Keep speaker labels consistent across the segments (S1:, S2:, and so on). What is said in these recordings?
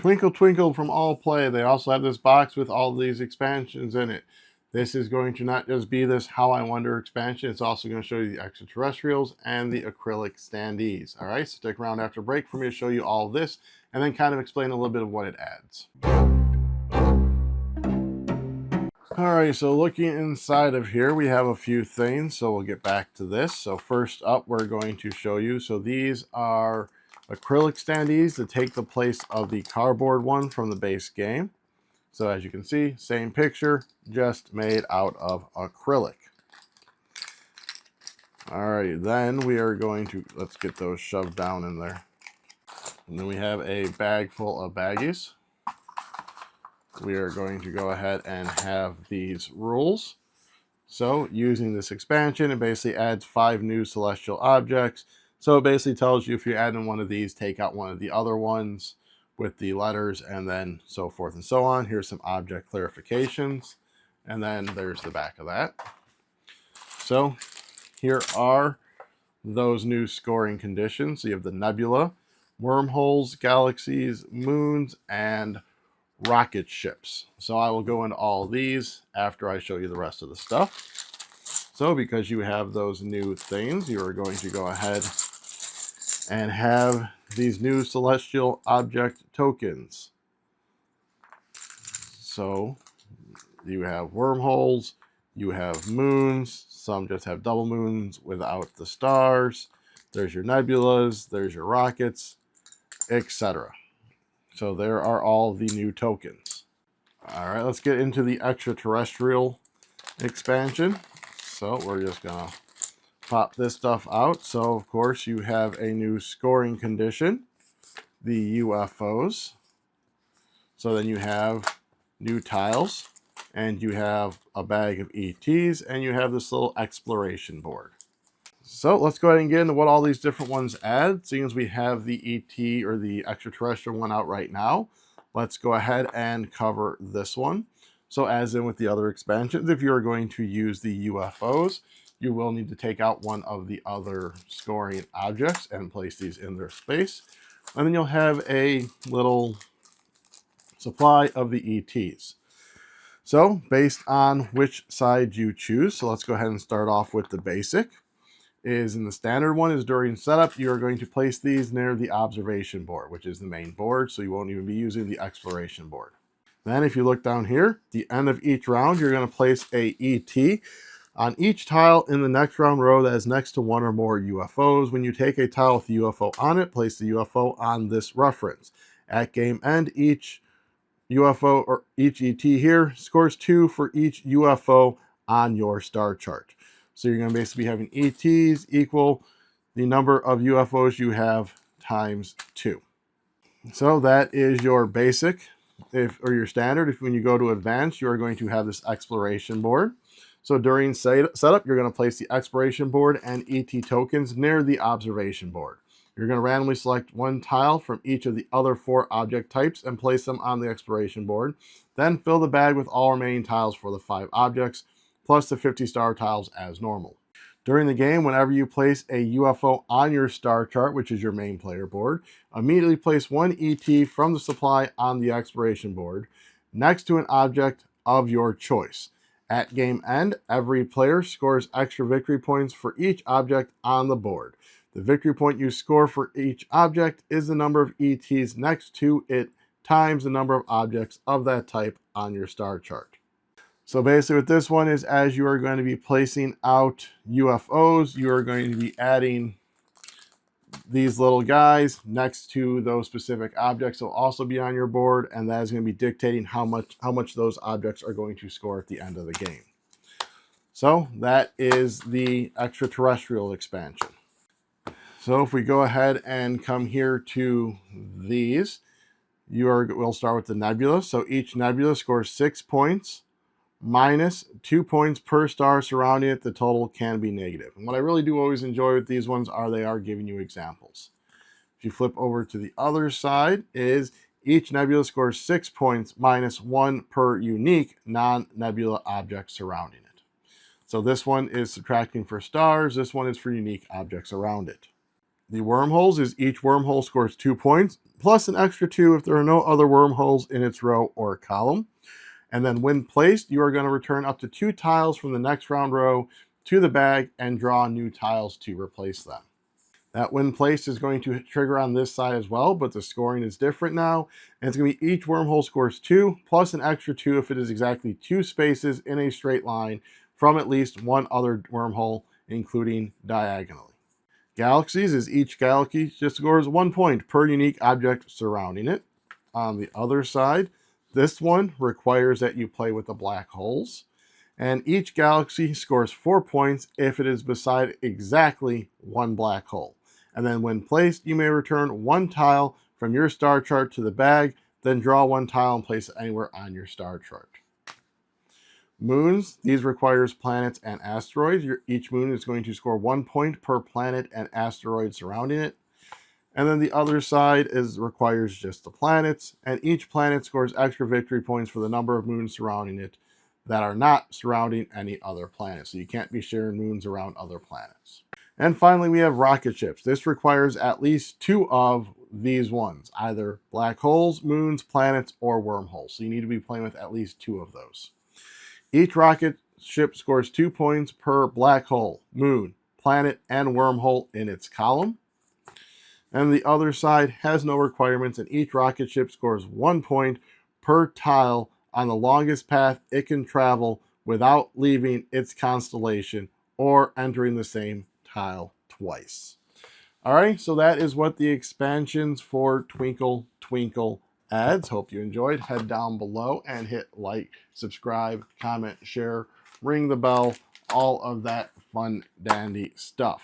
S1: Twinkle Twinkle from Allplay. They also have this box with all these expansions in it. This is going to not just be this How I Wonder expansion, it's also going to show you the Extraterrestrials and the Acrylic Standees. All right, so stick around after break for me to show you all of this and then kind of explain a little bit of what it adds. All right, so looking inside of here, we have a few things, so we'll get back to this. So first up, we're going to show you, so these are acrylic standees to take the place of the cardboard one from the base game. So as you can see, same picture, just made out of acrylic. All right, then we are going to, let's get those shoved down in there. And then we have a bag full of baggies. We are going to go ahead and have these rules. So using this expansion, it basically adds 5 new celestial objects. So it basically tells you if you add in one of these, take out one of the other ones with the letters and then so forth and so on. Here's some object clarifications. And then there's the back of that. So here are those new scoring conditions. So you have the nebula, wormholes, galaxies, moons, and rocket ships. So I will go into all of these after I show you the rest of the stuff. So because you have those new things, you are going to go ahead and have these new celestial object tokens. So you have wormholes, you have moons, some just have double moons without the stars. There's your nebulas, there's your rockets, etc. So there are all the new tokens. All right, let's get into the extraterrestrial expansion. So we're just gonna pop this stuff out. So of course you have a new scoring condition, the UFOs. So then you have new tiles and you have a bag of ETs and you have this little exploration board. So let's go ahead and get into what all these different ones add. Seeing as we have the ET or the extraterrestrial one out right now, let's go ahead and cover this one. So as in with the other expansions, if you're going to use the UFOs, you will need to take out one of the other scoring objects and place these in their space. And then you'll have a little supply of the ETs. So based on which side you choose, so let's go ahead and start off with the basic. Is in the standard one is during setup, you're going to place these near the observation board, which is the main board, so you won't even be using the exploration board. Then if you look down here, the end of each round, you're going to place a ET on each tile in the next round row that is next to one or more UFOs. When you take a tile with the UFO on it, place the UFO on this reference. At game end, each UFO or each ET here scores 2 for each UFO on your star chart. So you're going to basically be having ETs equal the number of UFOs you have times 2. So that is your basic or your standard. If when you go to advanced, you are going to have this exploration board. So during setup, you're going to place the exploration board and ET tokens near the observation board. You're going to randomly select one tile from each of the other 4 object types and place them on the exploration board. Then fill the bag with all remaining tiles for the 5 objects, plus the 50 star tiles as normal. During the game, whenever you place a UFO on your star chart, which is your main player board, immediately place one ET from the supply on the exploration board next to an object of your choice. At game end, every player scores extra victory points for each object on the board. The victory point you score for each object is the number of ETs next to it times the number of objects of that type on your star chart. So basically what this one is, as you are going to be placing out UFOs, you are going to be adding these little guys next to those specific objects. They'll also be on your board, and that is going to be dictating how much those objects are going to score at the end of the game. So that is the extraterrestrial expansion. So if we go ahead and come here to these, we'll start with the nebula. So each nebula scores 6 points. Minus 2 points per star surrounding it. The total can be negative. And what I really do always enjoy with these ones are they are giving you examples. If you flip over to the other side, is each nebula scores 6 points minus 1 per unique non-nebula object surrounding it. So this one is subtracting for stars. This one is for unique objects around it. The wormholes is each wormhole scores 2 points, plus an extra 2 if there are no other wormholes in its row or column. And then when placed, you are going to return up to 2 tiles from the next round row to the bag and draw new tiles to replace them. That when placed is going to trigger on this side as well, but the scoring is different now. And it's going to be each wormhole scores 2, plus an extra 2 if it is exactly 2 spaces in a straight line from at least one other wormhole, including diagonally. Galaxies is each galaxy just scores 1 point per unique object surrounding it. On the other side, this one requires that you play with the black holes. And each galaxy scores 4 points if it is beside exactly one black hole. And then when placed, you may return 1 tile from your star chart to the bag, then draw 1 tile and place it anywhere on your star chart. Moons, these requires planets and asteroids. Each moon is going to score 1 point per planet and asteroid surrounding it. And then the other side requires just the planets, and each planet scores extra victory points for the number of moons surrounding it that are not surrounding any other planets. So you can't be sharing moons around other planets. And finally, we have rocket ships. This requires at least 2 of these ones, either black holes, moons, planets, or wormholes. So you need to be playing with at least 2 of those. Each rocket ship scores 2 points per black hole, moon, planet, and wormhole in its column. And the other side has no requirements, and each rocket ship scores 1 point per tile on the longest path it can travel without leaving its constellation or entering the same tile twice. All right, so that is what the expansions for Twinkle Twinkle adds. Hope you enjoyed. Head down below and hit like, subscribe, comment, share, ring the bell, all of that fun dandy stuff.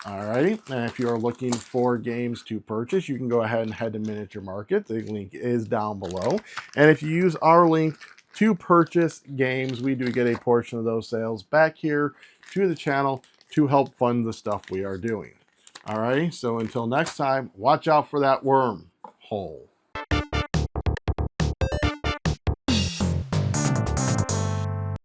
S1: All right, and if you are looking for games to purchase, you can go ahead and head to Miniature Market. The link is down below. And if you use our link to purchase games, we do get a portion of those sales back here to the channel to help fund the stuff we are doing. All right, so until next time, watch out for that wormhole.